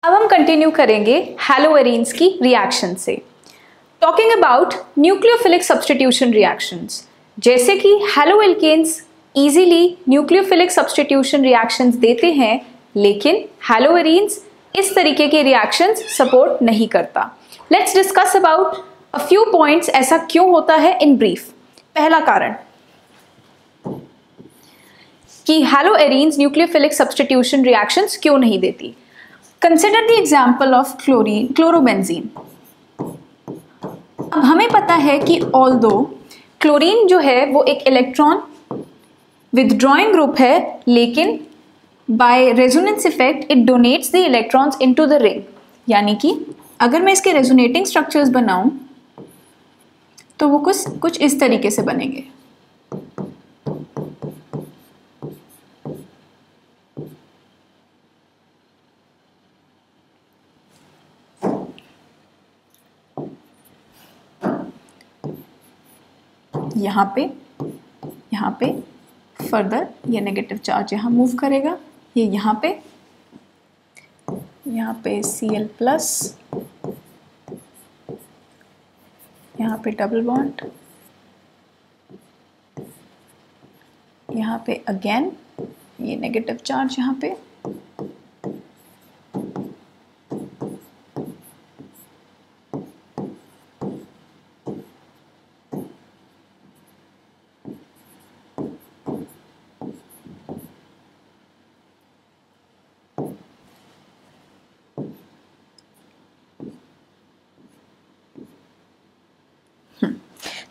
अब हम कंटिन्यू करेंगे हैलोएरीन्स की रिएक्शन से। Talking about nucleophilic substitution reactions, जैसे कि हैलोएल्केन्स इजीली न्यूक्लियोफिलिक सब्स्टिट्यूशन रिएक्शंस देते हैं, लेकिन हैलोएरीन्स इस तरीके के रिएक्शंस सपोर्ट नहीं करता। Let's discuss about a few points, ऐसा क्यों होता है इन ब्रीफ। पहला कारण कि हैलोएरीन्स न्यूक्लियोफिलिक सब्स्टिट्यूशन रिएक्शंस क्यों नहीं देती। Consider the example of chlorobenzene. अब हमें पता है कि ऑल्दो क्लोरीन जो है वो एक इलेक्ट्रॉन विथड्रॉइंग ग्रुप है, लेकिन by resonance effect it donates the electrons into the ring. यानी कि अगर मैं इसके रेजोनेटिंग स्ट्रक्चर्स बनाऊं तो वो कुछ इस तरीके से बनेंगे। यहाँ पे फर्दर ये नेगेटिव चार्ज यहाँ मूव करेगा, ये यहाँ पे Cl प्लस, यहाँ पे डबल बॉन्ड, यहाँ पे अगेन ये नेगेटिव चार्ज यहाँ पे,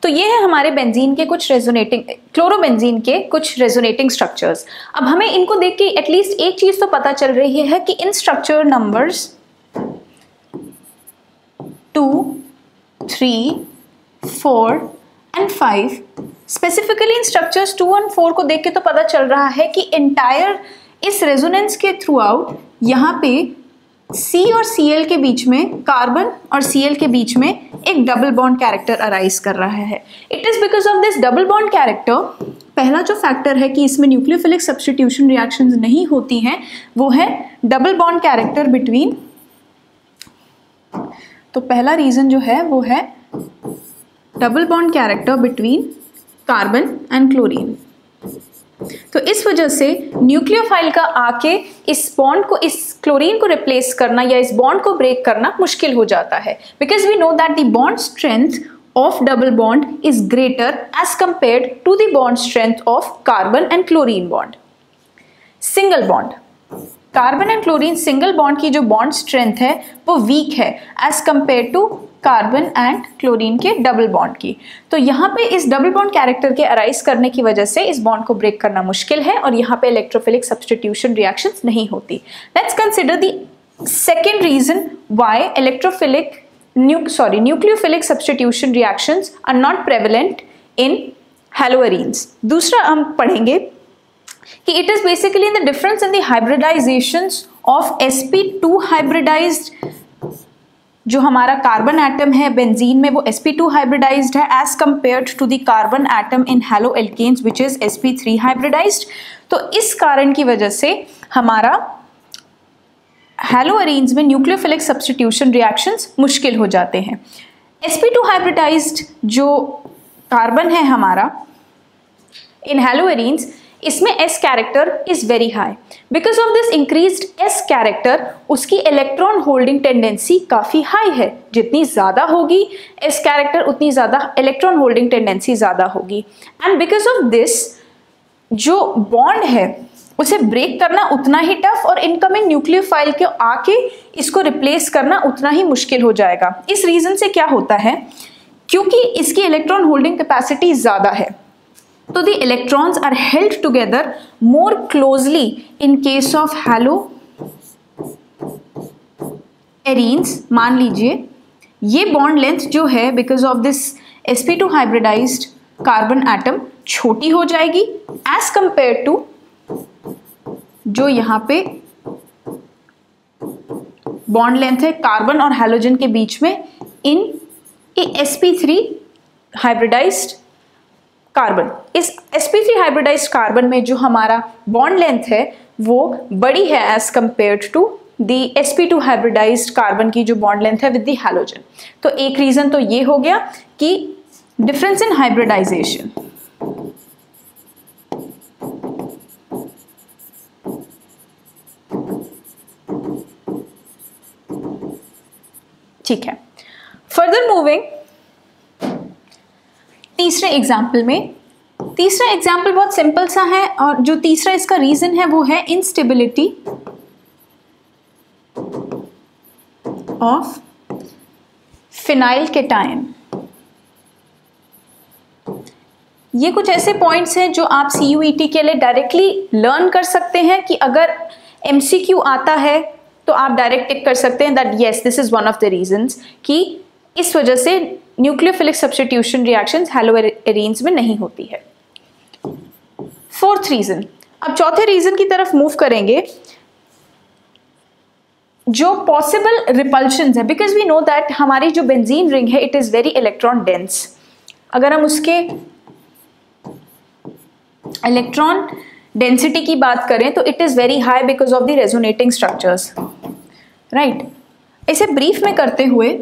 तो ये है हमारे बेंजीन के कुछ रेजोनेटिंग, क्लोरोबेंजीन के कुछ रेजोनेटिंग स्ट्रक्चर्स। अब हमें इनको देख के एटलीस्ट एक चीज तो पता चल रही है कि इन structure numbers 2, 3, 4 and 5, specifically in structures 2 और 4 को देख के तो पता चल रहा है कि एंटायर इस रेजोनेंस के थ्रू आउट यहाँ पे C और Cl के बीच में, कार्बन और Cl के बीच में एक डबल बॉन्ड कैरेक्टर अराइज कर रहा है। It is because of this double bond character. पहला जो फैक्टर है कि इसमें न्यूक्लियोफिलिक सब्स्टिट्यूशन रिएक्शंस नहीं होती हैं, वो है डबल बॉन्ड कैरेक्टर बिटवीन। तो पहला रीजन जो है वो है double bond character between carbon and chlorine. तो इस वजह से न्यूक्लियोफाइल का आके इस बॉन्ड को, इस क्लोरीन को रिप्लेस करना या इस बॉन्ड को ब्रेक करना मुश्किल हो जाता है, because we know that the bond strength of double bond is greater as compared to the bond strength of carbon and chlorine bond. Single bond, carbon and chlorine single bond की जो bond strength है वो weak है as compare to carbon and chlorine के double bond की। तो यहाँ पे इस डबल बॉन्ड कैरेक्टर के अराइज करने की वजह से इस बॉन्ड को ब्रेक करना मुश्किल है और यहाँ पे इलेक्ट्रोफिलिक सब्स्टिट्यूशन रिएक्शंस नहीं होती। Let's consider the second reason why nucleophilic substitution reactions are not prevalent in haloarenes. दूसरा हम पढ़ेंगे कि it is basically in the difference in the hybridisations of sp2 hybridised, जो हमारा कार्बन एटम है benzene में वो sp2 हाइब्रिडाइज्ड है as compared to the carbon atom in haloalkanes which is sp3 hybridised. तो इस कारण की वजह से हमारा हैलोएरीन्स में न्यूक्लियोफिलिक सब्स्टिट्यूशन रिएक्शंस मुश्किल हो जाते हैं। sp2 हाइब्रिडाइज्ड जो कार्बन है हमारा इन हैलोएरीन्स, इसमें S character is very high. Because of this increased S character उसकी इलेक्ट्रॉन होल्डिंग टेंडेंसी काफी हाई है। जितनी ज्यादा होगी S कैरेक्टर उतनी ज्यादा इलेक्ट्रॉन होल्डिंग टेंडेंसी ज्यादा होगी। एंड बिकॉज ऑफ दिस जो बॉन्ड है उसे ब्रेक करना उतना ही टफ और इनकमिंग न्यूक्लियोफाइल के आके इसको रिप्लेस करना उतना ही मुश्किल हो जाएगा। इस रीजन से क्या होता है, क्योंकि इसकी इलेक्ट्रॉन होल्डिंग कैपेसिटी ज्यादा है, तो the electrons are held together more closely in case of हैलोएरीन्स। मान लीजिए ये बॉन्ड लेंथ जो है because of this sp2 hybridized carbon atom छोटी हो जाएगी एज कंपेयर टू जो यहाँ पे बॉन्ड लेंथ है कार्बन और हैलोजन के बीच में इन sp3 हाइब्रिडाइज्ड कार्बन। इस sp3 हाइब्रिडाइज्ड कार्बन में जो हमारा बॉन्ड लेंथ है वो बड़ी है as compared to the sp2 hybridized carbon की जो बॉन्ड लेंथ है विद द हैलोजन। तो एक रीजन तो ये हो गया कि डिफरेंस इन हाइब्रिडाइजेशन। ठीक है, फर्दर मूविंग तीसरे एग्जाम्पल में। तीसरा एग्जाम्पल बहुत सिंपल सा है और जो तीसरा इसका रीजन है वो है इंस्टेबिलिटी ऑफ फिनाइल केटायन। ये कुछ ऐसे पॉइंट्स हैं जो आप CUET के लिए डायरेक्टली लर्न कर सकते हैं कि अगर MCQ आता है तो आप डायरेक्ट टिक कर सकते हैं that yes this is one of the reasons कि इस वजह से न्यूक्लियोफिलिक सब्स्टिट्यूशन रिएक्शंस हैलोएरीन्स में नहीं होती है। फोर्थ रीजन, अब चौथे रीजन की तरफ मूव करेंगे जो पॉसिबल रिपल्शंस है, बिकॉज वी नो दैट हमारी जो बेंजीन रिंग है it is very electron dense. अगर हम उसके इलेक्ट्रॉन डेंसिटी की बात करें तो it is very high because of the resonating structures, right. इसे ब्रीफ में करते हुए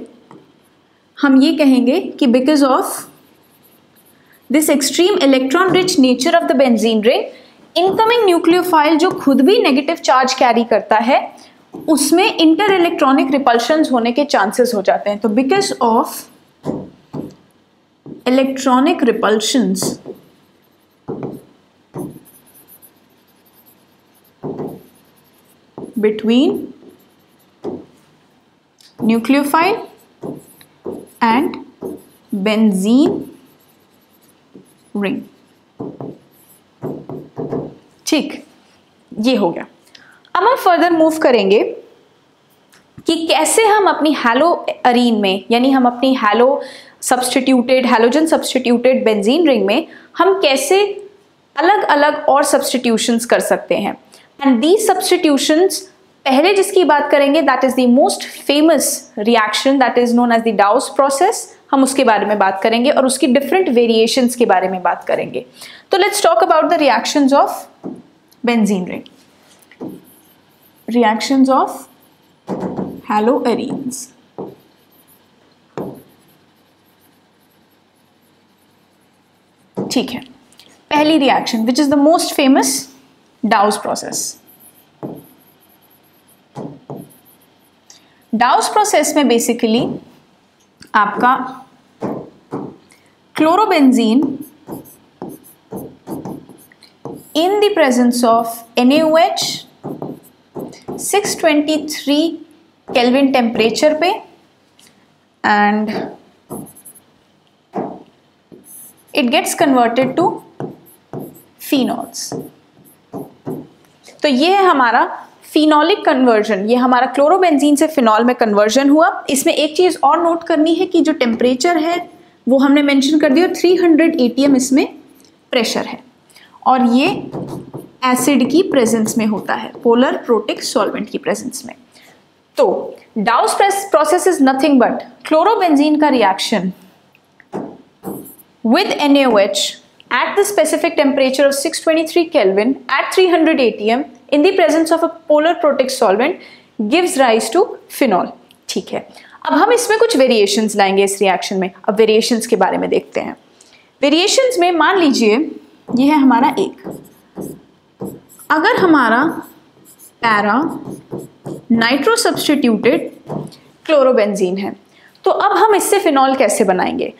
हम ये कहेंगे कि because of this extreme electron rich nature of the benzene ring, incoming nucleophile जो खुद भी नेगेटिव चार्ज कैरी करता है उसमें इंटर इलेक्ट्रॉनिक रिपल्शंस होने के चांसेस हो जाते हैं। तो because of electronic repulsions between nucleophile and benzene ring। ठीक, ये हो गया। अब हम फर्दर मूव करेंगे कि कैसे हम अपनी हैलोअरीन में यानी हम अपनी हैलोजन सब्स्टिट्यूटेड बेंजीन रिंग में हम कैसे अलग अलग और सब्स्टिट्यूशंस कर सकते हैं। एंड दीज सब्स्टिट्यूशंस पहले जिसकी बात करेंगे that is the most famous reaction that is known as the Dow's process. हम उसके बारे में बात करेंगे और उसकी डिफरेंट वेरिएशंस के बारे में बात करेंगे। तो let's talk about the reactions of benzene ring, reactions of haloarenes. ठीक है, पहली reaction which is the most famous, Dow's process. Dow's process में बेसिकली आपका chlorobenzene in the presence of NaOH 623 kelvin temperature पे and it gets converted to phenols. तो ये है हमारा फिनॉलिक कन्वर्जन, ये हमारा क्लोरोबेंजीन से फिनॉल में कन्वर्जन हुआ। इसमें एक चीज़ और नोट करनी है कि जो टेम्परेचर है वो हमने मेंशन कर दिया, 300 ATM इसमें प्रेशर है और ये एसिड की प्रेजेंस में होता है, पोलर प्रोटिक सॉल्वेंट की प्रेजेंस में। तो डाउस process is nothing but chlorobenzene का reaction with NaOH at the specific temperature of 623 Kelvin at 300 ATM in the presence of a polar protic solvent gives rise to phenol। ठीक है, अब हम इसमें कुछ वेरिएशंस लाएंगे इस रिएक्शन में। अब वेरिएशंस के बारे में देखते हैं। वेरिएशंस में मान लीजिए ये है हमारा एक, अगर हमारा पैरा नाइट्रो सब्स्टिट्यूटेड क्लोरोबेंजीन है तो अब हम इससे फिनॉल कैसे बनाएंगे।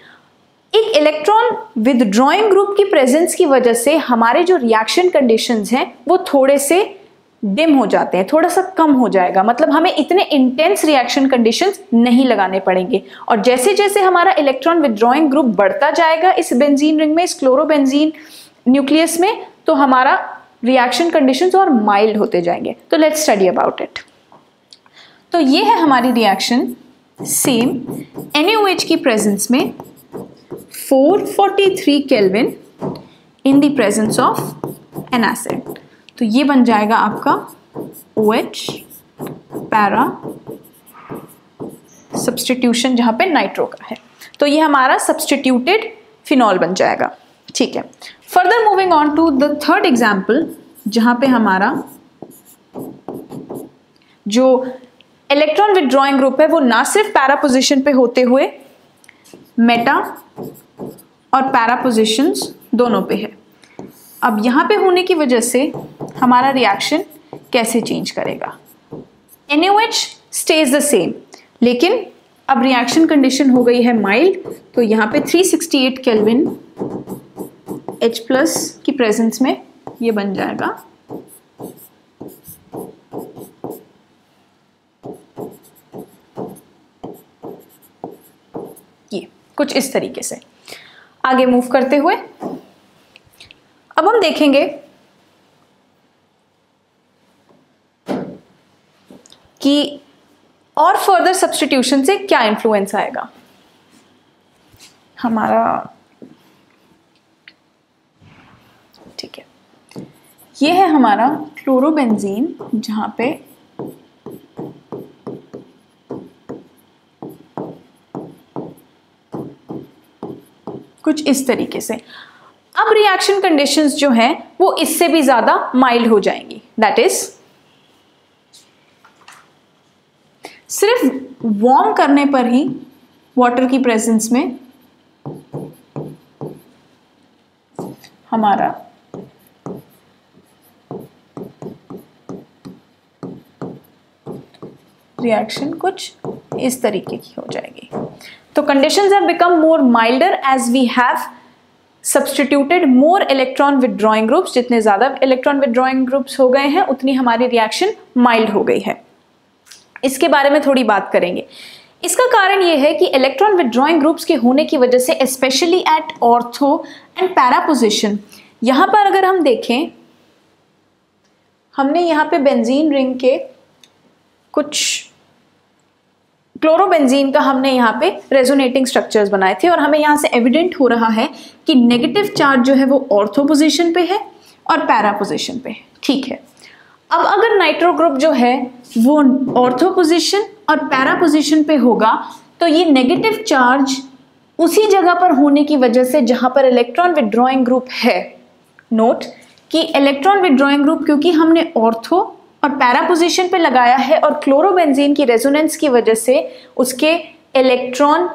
एक इलेक्ट्रॉन विदड्रॉइंग ग्रुप की प्रेजेंस की वजह से हमारे जो रिएक्शन कंडीशंस हैं वो थोड़े से डिम हो जाते हैं, थोड़ा सा कम हो जाएगा, मतलब हमें इतने इंटेंस रिएक्शन कंडीशंस नहीं लगाने पड़ेंगे। और जैसे जैसे हमारा इलेक्ट्रॉन विदड्रॉइंग ग्रुप बढ़ता जाएगा इस बेंजीन रिंग में, इस क्लोरोबेंजीन न्यूक्लियस में, तो हमारा रिएक्शन कंडीशंस और माइल्ड होते जाएंगे। तो लेट्स स्टडी अबाउट इट। तो ये है हमारी रिएक्शन, सेम NaOH की प्रेजेंस में 443 kelvin in the presence of N acid. तो ये बन जाएगा आपका OH पैरा सब्स्टिट्यूशन जहां पे नाइट्रो का है, तो ये हमारा सब्स्टिट्यूटेड फिनॉल बन जाएगा। ठीक है, further moving on to the third example जहां पे हमारा जो इलेक्ट्रॉन विथड्रॉइंग ग्रुप है वो ना सिर्फ पैरा पोजिशन पे होते हुए मेटा और पैरा पोजिशंस दोनों पे है। अब यहाँ पे होने की वजह से हमारा रिएक्शन कैसे चेंज करेगा? NaOH स्टेज द सेम, लेकिन अब रिएक्शन कंडीशन हो गई है माइल्ड, तो यहाँ पे 368 केल्विन H प्लस की प्रेजेंस में ये बन जाएगा ये कुछ इस तरीके से। आगे मूव करते हुए अब हम देखेंगे कि और फर्दर सब्स्टिट्यूशन से क्या इन्फ्लुएंस आएगा। हमारा ठीक है, ये है हमारा क्लोरोबेंजीन, जहां पे कुछ इस तरीके से। अब रिएक्शन कंडीशंस जो हैं वो इससे भी ज्यादा माइल्ड हो जाएंगी। दैट इज सिर्फ वार्म करने पर ही वाटर की प्रेजेंस में हमारा रिएक्शन कुछ इस तरीके की हो जाएगी। तो conditions have become more milder as we have substituted more electron withdrawing groups. जितने ज्यादा इलेक्ट्रॉन विथड्रॉइंग ग्रुप्स हो गए हैं उतनी हमारी रिएक्शन माइल्ड हो गई है। इसके बारे में थोड़ी बात करेंगे। इसका कारण यह है कि इलेक्ट्रॉन विथड्रॉइंग ग्रुप्स के होने की वजह से specially at ortho and para position, यहां पर अगर हम देखें, हमने यहां पे बेंजीन रिंग के कुछ क्लोरोबेंजीन का हमने यहाँ पे रेजोनेटिंग स्ट्रक्चर्स बनाए थे और हमें यहाँ से एविडेंट हो रहा है कि नेगेटिव चार्ज जो है वो ऑर्थो पोजीशन पे है और पैरा पोजीशन पे है। ठीक है, अब अगर नाइट्रो ग्रुप जो है वो ऑर्थो पोजीशन और पैरा पोजीशन पे होगा तो ये नेगेटिव चार्ज उसी जगह पर होने की वजह से जहां पर इलेक्ट्रॉन विथड्रॉइंग ग्रुप है। नोट कि इलेक्ट्रॉन विथड्रॉइंग ग्रुप क्योंकि हमने ऑर्थो और पैरा पोजीशन पे लगाया है और क्लोरोबेंजीन की रेजोनेंस की वजह से उसके इलेक्ट्रॉन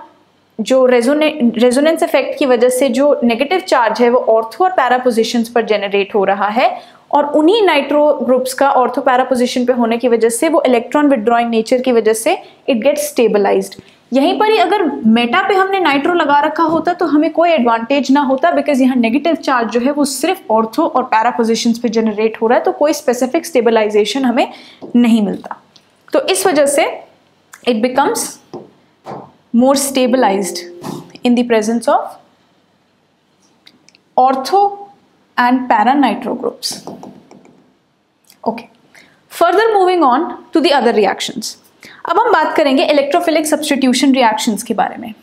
जो रेजोनेंस इफेक्ट की वजह से जो नेगेटिव चार्ज है वो ऑर्थो और पैरा पोजीशंस पर जेनरेट हो रहा है और उन्हीं नाइट्रो ग्रुप्स का ऑर्थो पैरा पोजीशन पे होने की वजह से वो इलेक्ट्रॉन विथड्रॉइंग नेचर की वजह से इट गेट्स स्टेबलाइज्ड। यहीं पर ही अगर मेटा पे हमने नाइट्रो लगा रखा होता तो हमें कोई एडवांटेज ना होता, बिकॉज यहाँ नेगेटिव चार्ज जो है वो सिर्फ ऑर्थो और पैरा पोजिशंस पे जनरेट हो रहा है, तो कोई स्पेसिफिक स्टेबलाइजेशन हमें नहीं मिलता। तो इस वजह से it becomes more stabilized in the presence of ortho and para nitro groups. Okay, further moving on to the other reactions. अब हम बात करेंगे इलेक्ट्रोफिलिक सब्स्टिट्यूशन रिएक्शंस के बारे में।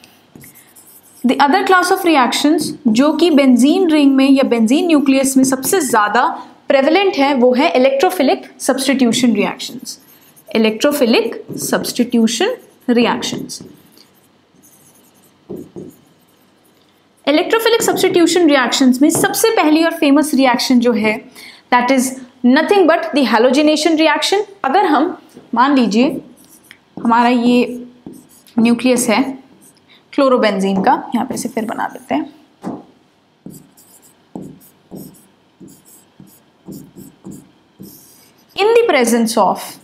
The other class of reactions जो कि बेंजीन रिंग में या बेंजीन न्यूक्लियस में सबसे ज्यादा प्रेवलेंट है वो है electrophilic substitution reactions. Electrophilic substitution reactions. Electrophilic substitution reactions में सबसे पहली और फेमस रिएक्शन जो है that is nothing but the halogenation reaction. अगर हम मान लीजिए हमारा ये न्यूक्लियस है क्लोरोबेंजीन का, यहाँ पे से फिर बना देते हैं। इन द प्रेजेंस ऑफ,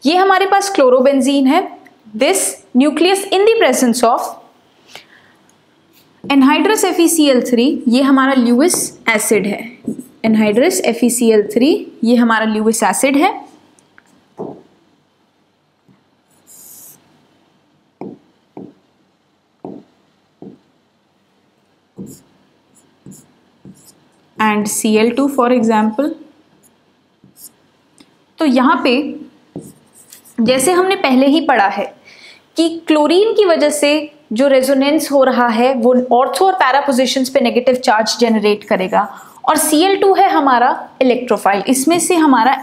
ये हमारे पास क्लोरोबेंजीन है, this nucleus in the presence of anhydrous FeCl3, ये हमारा ल्यूइस एसिड है। एनहाइड्रस FeCl3 ये हमारा ल्यूइस एसिड है। And Cl2 for example. तो यहां पे जैसे हमने पहले ही पढ़ा है कि क्लोरीन की वजह से जो रेजोनेंस हो रहा है वो ऑर्थो और पैरा पोजिशंस पे नेगेटिव चार्ज जनरेट करेगा और Cl2 है हमारा इलेक्ट्रोफाइल, इसमें से हमारा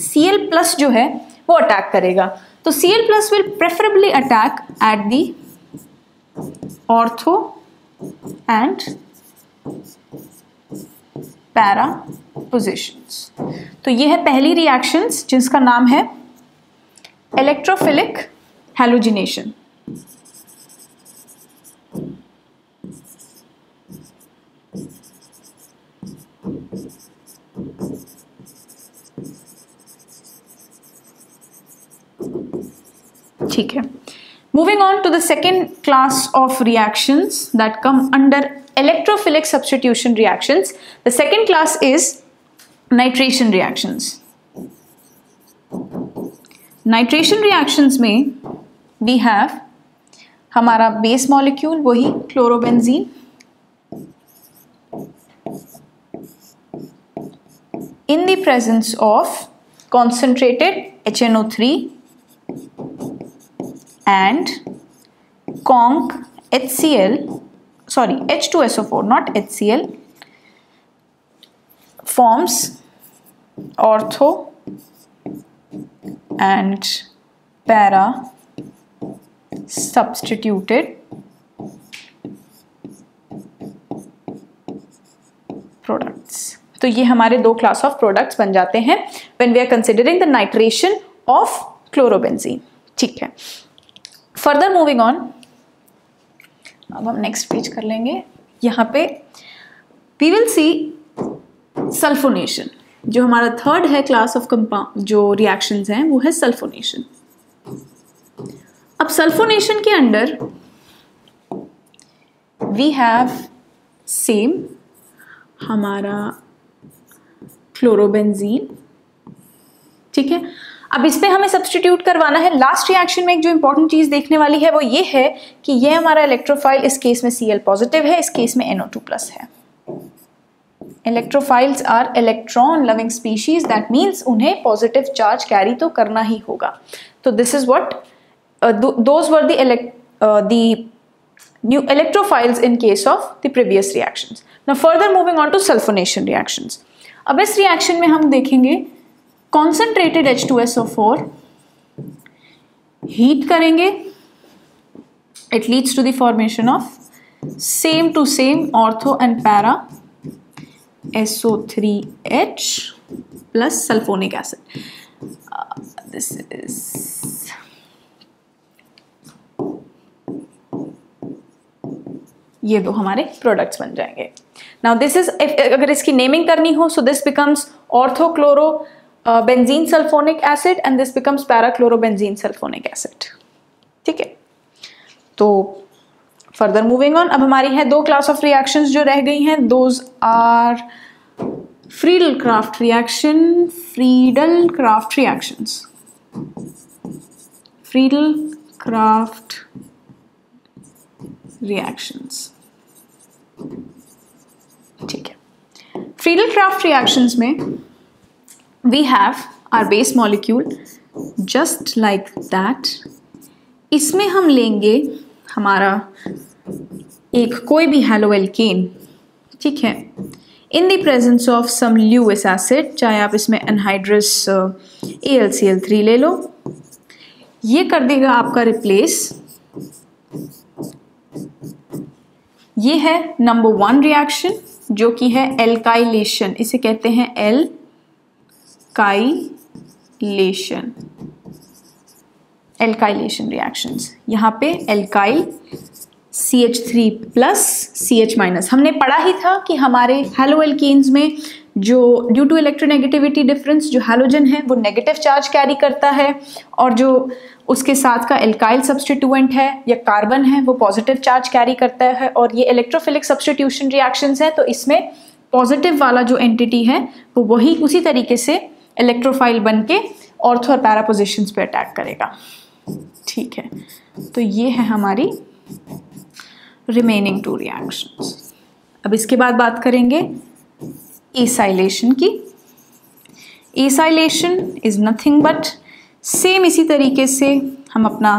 Cl+ जो है वो अटैक करेगा। तो Cl+ will preferably attack at the ortho and para positions. तो ये है पहली रिएक्शंस जिसका नाम है electrophilic halogenation. ठीक है. Moving on to the second class of reactions that come under electrophilic substitution reactions. The second class is nitration reactions. Nitration reactions में we have हमारा base molecule वही chlorobenzene in the presence of concentrated HNO3 and conc HCl, sorry, H2SO4, not HCl, forms ortho and para substituted products. तो ये हमारे दो class of products बन जाते हैं when we are considering the nitration of chlorobenzene. ठीक है. Further moving on, अब हम नेक्स्ट पेज कर लेंगे. यहाँ पे वी विल सी सल्फोनेशन. जो हमारा थर्ड है क्लास ऑफ कंपाउंड जो रिएक्शंस हैं वो है सल्फोनेशन. अब सल्फोनेशन के अंडर वी हैव सेम हमारा क्लोरोबेंजीन. ठीक है. अब इस पे हमें सब्सटीट्यूट करवाना है. लास्ट रिएक्शन में एक जो इंपॉर्टेंट चीज देखने वाली है वो ये है कि ये हमारा इलेक्ट्रोफाइल इस केस में Cl पॉजिटिव है, इस केस में NO2 प्लस है. Electrophiles are electron loving species, that means उन्हें पॉजिटिव चार्ज कैरी तो करना ही होगा. तो this is what those were the new electrophiles in case of the previous reactions. Now further moving on to sulfonation reactions. अब इस reaction में हम देखेंगे concentrated H2SO4 हीट करेंगे, it leads to the formation of same to same ortho and para SO3H plus sulfonic acid. This is ये दो हमारे products बन जाएंगे. नाउ दिस इज, अगर इसकी नेमिंग करनी हो, so this becomes orthochloro benzene sulphonic acid and this becomes parachlorobenzene sulphonic acid. ठीक है. तो फर्दर मूविंग ऑन, अब हमारी है दो क्लास ऑफ रिएक्शंस जो रह गई हैं. Those are Friedel Crafts reaction, Friedel Crafts reactions, Friedel Crafts reactions. ठीक है. फ्रीडल क्राफ्ट रिएक्शंस में we have our base molecule just like that. इसमें हम लेंगे हमारा एक कोई भी हैलोएल्केन. ठीक है. In the presence of some Lewis acid, चाहे आप इसमें एनहाइड्रस AlCl3 ले लो. ये कर देगा आपका रिप्लेस. ये है नंबर 1 रिएक्शन जो कि है एल्काइलेशन. इसे कहते हैं एल्काइलेशन, एल्काइलेशन रिएक्शंस. यहाँ पे alkyl CH3 plus CH minus. हमने पढ़ा ही था कि हमारे हैलोएल्केन्स में जो ड्यू टू इलेक्ट्रोनेगेटिविटी डिफरेंस जो हैलोजन है वो नेगेटिव चार्ज कैरी करता है और जो उसके साथ का एल्काइल सब्सटीट्यूएंट है या कार्बन है वो पॉजिटिव चार्ज कैरी करता है. और ये इलेक्ट्रोफिलिक सब्सटीट्यूशन रिएक्शंस है, तो इसमें पॉजिटिव वाला जो एंटिटी है वो वही उसी तरीके से इलेक्ट्रोफाइल बन के ऑर्थो और पैरा पोजिशंस पे अटैक करेगा. ठीक है. तो ये है हमारी रिमेनिंग 2 रिएक्शंस. अब इसके बाद बात करेंगे एसाइलेशन की. Acylation is nothing but same इसी तरीके से हम अपना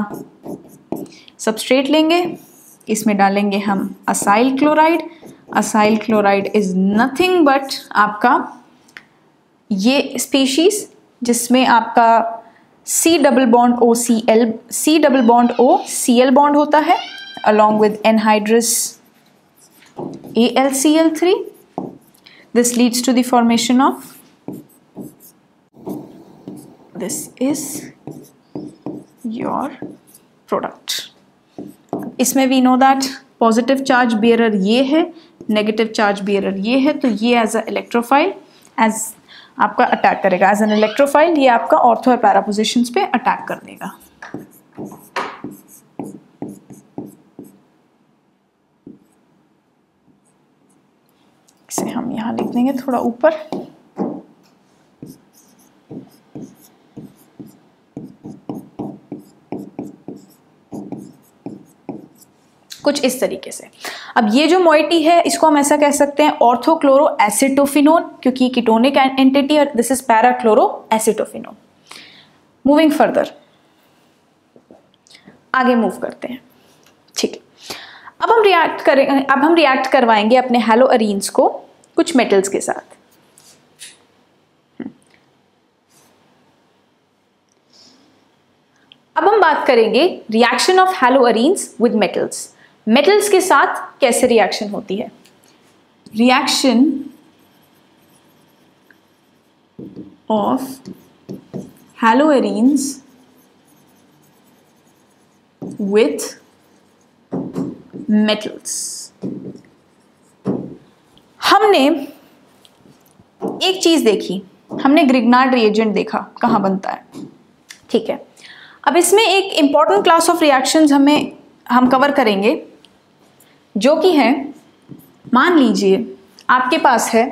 सबस्ट्रेट लेंगे, इसमें डालेंगे हम acyl chloride. Acyl chloride is nothing but आपका ये स्पीशीज जिसमें आपका C double bond O Cl bond होता है along with anhydrous AlCl3. This leads to the formation of, this is your product. इसमें we know that positive charge bearer ये है, negative charge bearer ये है, तो ये एज अ इलेक्ट्रोफाइल एज आपका अटैक करेगा, एज एन इलेक्ट्रोफाइल ये आपका ऑर्थो और पैरा पोजिशंस पे अटैक कर देगा। इसे हम यहाँ लिख देंगे थोड़ा ऊपर। कुछ इस तरीके से। अब ये जो मोइटी है इसको हम ऐसा कह सकते हैं ऑर्थोक्लोरो एसिटोफिनोन, क्योंकि कीटोनिक एंटिटी, और this is parachloro acetophenone. Moving further, आगे मूव करते हैं। ठीक है, अब हम रिएक्ट करवाएंगे अपने हैलोअरीन्स को कुछ मेटल्स के साथ। अब हम बात करेंगे reaction of haloarenes with metals. Metals के साथ कैसे रिएक्शन होती है? Reaction of haloarenes with metals. हमने एक चीज देखी, हमने ग्रिग्नार्ड रिएजेंट देखा कहाँ बनता है। ठीक है, अब इसमें एक इंपॉर्टेंट क्लास ऑफ रिएक्शंस हम कवर करेंगे, जो कि है, मान लीजिए आपके पास है,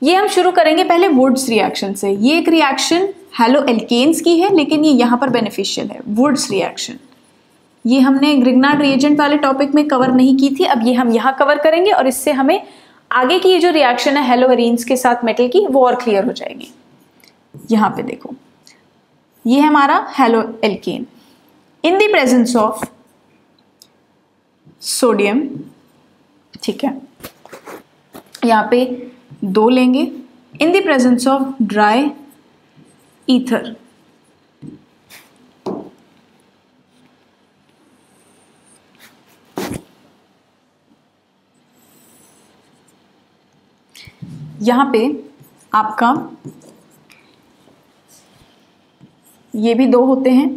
ये हम शुरू करेंगे पहले वुड्स रिएक्शन से। ये एक रिएक्शन हैलो एल्केन्स की है, लेकिन ये यहाँ पर बेनिफिशियल है, वुड्स रिएक्शन। ये हमने ग्रिग्नार्ड रिएजेंट वाले टॉपिक में कवर नहीं की थी, अब ये हम यहाँ कवर करेंगे, और इससे हमें आगे की ये जो रिएक्शन है हैलोअरीन्स के साथ मेटल की, वो और क्लियर हो जाएगी। यहाँ पे देखो, ये है हमारा halo alkane in the presence of sodium. ठीक है, यहाँ पे 2 लेंगे, in the presence of dry ether. यहाँ पे आपका ये भी 2 होते हैं।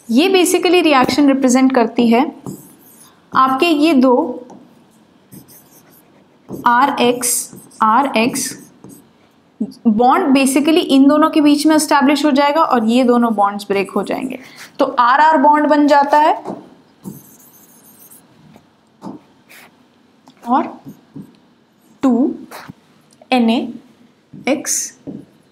ये बेसिकली रिएक्शन रिप्रेजेंट करती है आपके ये 2 RX बॉन्ड बेसिकली इन दोनों के बीच में एस्टैब्लिश हो जाएगा, और ये दोनों बॉन्ड्स ब्रेक हो जाएंगे, तो RR बॉन्ड बन जाता है और 2NaX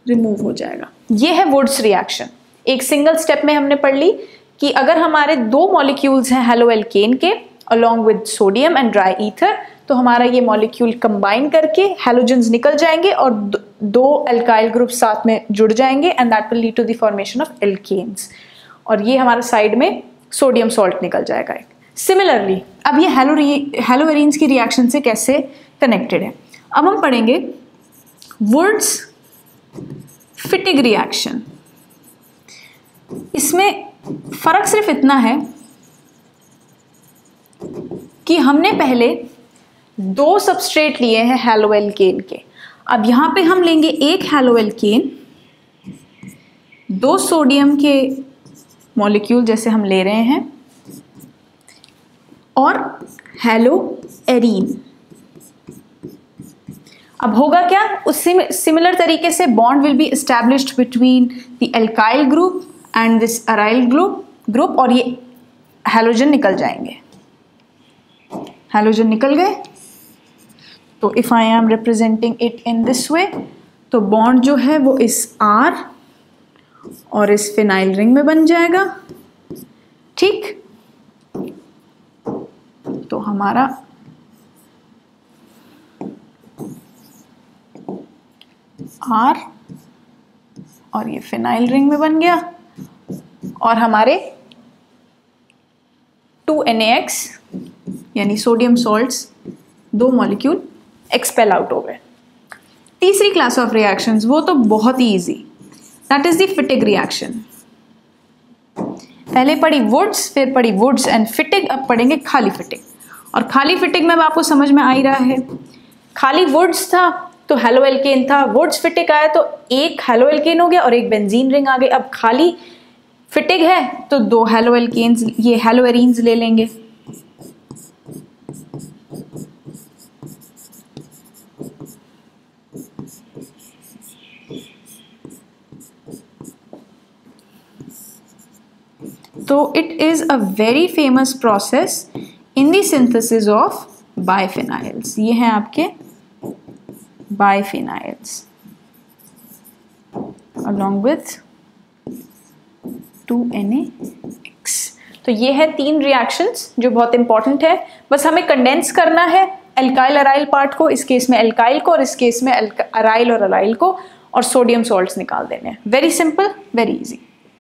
रिमूव हो जाएगा। ये है वुड्स रिएक्शन। एक सिंगल स्टेप में हमने पढ़ ली कि अगर हमारे 2 मॉलिक्यूल्स हैं हैलो एल्केन के along with sodium and dry ether, तो हमारा ये मॉलिक्यूल कंबाइन करके हैलोजन्स निकल जाएंगे और 2 एल्काइल ग्रुप साथ में जुड़ जाएंगे, and that will lead to the formation of alkanes, और ये हमारे साइड में सोडियम सॉल्ट निकल जाएगा। सिमिलरली अब ये हैलोअरीन्स की रिएक्शन से कैसे कनेक्टेड है, अब हम पढ़ेंगे वुड्स फिटिग रिएक्शन। इसमें फर्क सिर्फ इतना है कि हमने पहले 2 सबस्ट्रेट लिए हैं हैलो एल्केन के। अब यहां पे हम लेंगे एक हैलो एल्केन, 2 सोडियम के मॉलिक्यूल जैसे हम ले रहे हैं, और हैलो एरीन। अब होगा क्या, उससे सिमिलर तरीके से bond will be established between the alkyl group and this aryl group, और ये हैलोजन निकल जाएंगे। हैलोजन निकल गए, तो if I am representing it in this way, तो बॉन्ड जो है वो इस R और इस फिनाइल रिंग में बन जाएगा। ठीक, तो हमारा R और ये फिनाइल रिंग में बन गया, और हमारे 2NaX यानी sodium salts 2 molecule expel out हो गए। तीसरी क्लास ऑफ रिएक्शंस, वो तो बहुत ही easy, that is the Fittig reaction. पहले पढ़ी वुड्स, फिर पढ़ी वुड्स एंड फिटिग, अब पढ़ेंगे खाली फिटिग। और खाली फिटिग में आपको समझ में आ ही रहा है, खाली वुड्स था तो हैलो एल्केन था, वुड्स फिटिग आया तो एक हैलो एल्केन हो गया और एक बेंजीन रिंग आ गई। अब खाली फिटिग है तो 2 हेलो एल्केन्स, ये हेलो एरीन्स ले लेंगे। तो it is a very famous process in the synthesis of biphenyls. ये हैं आपके बाइफिनाइल्स along with 2NaX। तो ये है 3 रिएक्शंस जो बहुत इंपॉर्टेंट है। बस हमें कंडेंस करना है एल्काइल अराइल पार्ट को, इस केस में एल्काइल को और इस केस में अराइल और अराइल को, और सोडियम सॉल्ट्स निकाल देने हैं। Very simple, very easy.